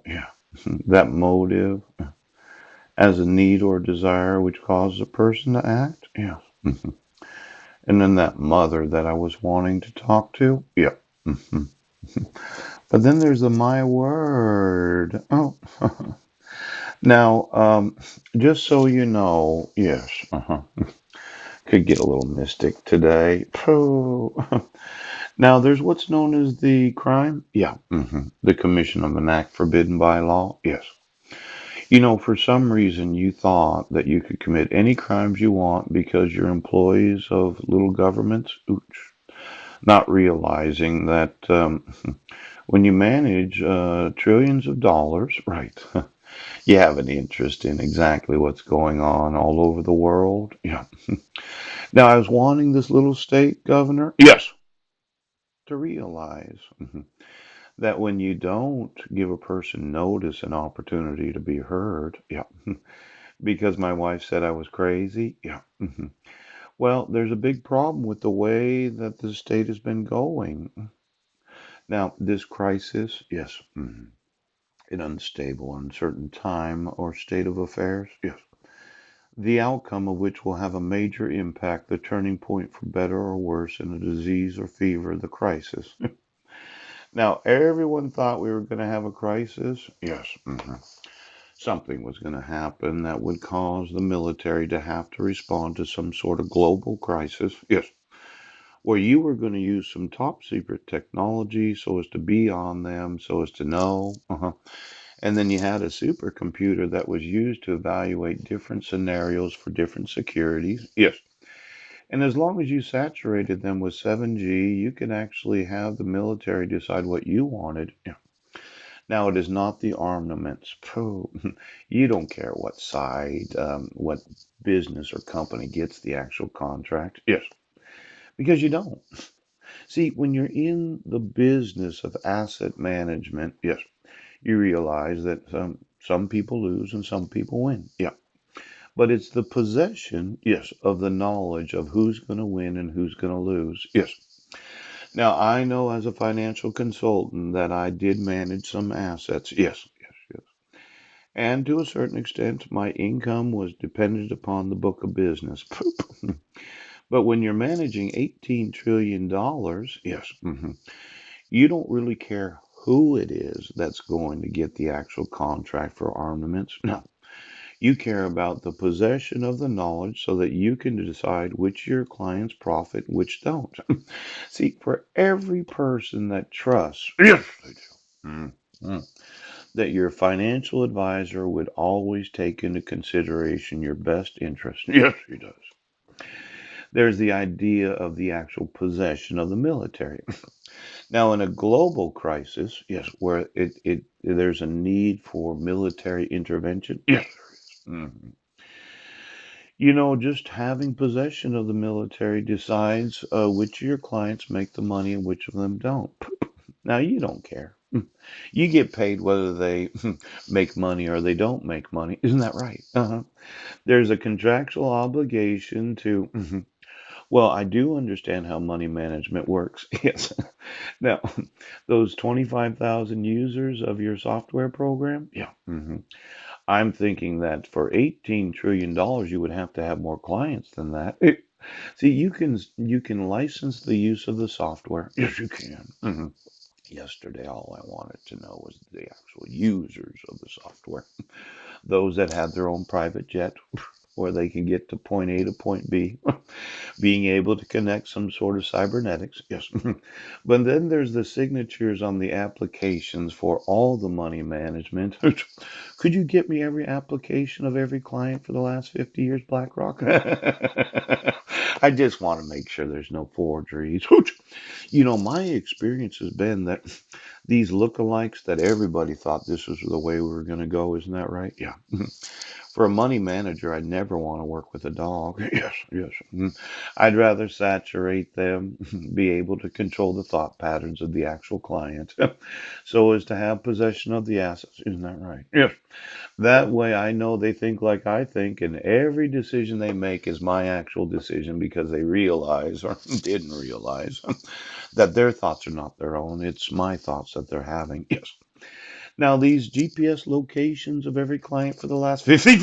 Yeah. That motive as a need or desire which causes a person to act. Yeah. And then that mother that I was wanting to talk to. Yeah. But then there's the my word. Oh. Now, just so you know, yes, could get a little mystic today. Pooh. Now, there's what's known as the crime. Yeah. The commission of an act forbidden by law. Yes. You know, for some reason, you thought that you could commit any crimes you want because you're employees of little governments. Ooch. Not realizing that when you manage trillions of dollars, right, you have an interest in exactly what's going on all over the world. Yeah. Now, I was wanting this little state governor, yes, to realize that when you don't give a person notice and opportunity to be heard, yeah, because my wife said I was crazy, yeah. Well, there's a big problem with the way that the state has been going. Now, this crisis, yes, an unstable, uncertain time or state of affairs, yes, the outcome of which will have a major impact, the turning point for better or worse in a disease or fever, the crisis. Now, everyone thought we were going to have a crisis. Yes. Something was going to happen that would cause the military to have to respond to some sort of global crisis. Yes. Where you were going to use some top secret technology so as to be on them, so as to know. And then you had a supercomputer that was used to evaluate different scenarios for different securities. Yes. And as long as you saturated them with 7G, you can actually have the military decide what you wanted. Yeah. Now, it is not the armaments. Pooh. You don't care what side, what business or company gets the actual contract. Yes, because you don't. See, when you're in the business of asset management, yes, you realize that some people lose and some people win. Yeah. But it's the possession, yes, of the knowledge of who's going to win and who's going to lose. Yes. Now, I know as a financial consultant that I did manage some assets. Yes, yes, yes. And to a certain extent, my income was dependent upon the book of business. But when you're managing $18 trillion, yes, you don't really care who it is that's going to get the actual contract for armaments. No, you care about the possession of the knowledge so that you can decide which your clients profit, which don't. See, for every person that trusts, yes, they do, that your financial advisor would always take into consideration your best interest. Yes, he does. There's the idea of the actual possession of the military. Now, in a global crisis, yes, where there's a need for military intervention, yes, there is. You know, just having possession of the military decides which of your clients make the money and which of them don't. Now, you don't care. You get paid whether they make money or they don't make money. Isn't that right? There's a contractual obligation to. Well, I do understand how money management works. Yes. Now, those 25,000 users of your software program, yeah. I'm thinking that for $18 trillion, you would have to have more clients than that. See, you can license the use of the software. Yes, you can. Yesterday, all I wanted to know was the actual users of the software, those that have their own private jet where they can get to point A to point B, being able to connect some sort of cybernetics. Yes. But then there's the signatures on the applications for all the money management. Could you get me every application of every client for the last 50 years, BlackRock? I just want to make sure there's no forgeries. You know, my experience has been that these lookalikes that everybody thought this was the way we were going to go. Isn't that right? Yeah. For a money manager, I'd never want to work with a dog. Yes, yes. I'd rather saturate them, be able to control the thought patterns of the actual client, so as to have possession of the assets. Isn't that right? Yes. That way I know they think like I think, and every decision they make is my actual decision because they realize or didn't realize that their thoughts are not their own. It's my thoughts that they're having. Yes. Now, these GPS locations of every client for the last 50,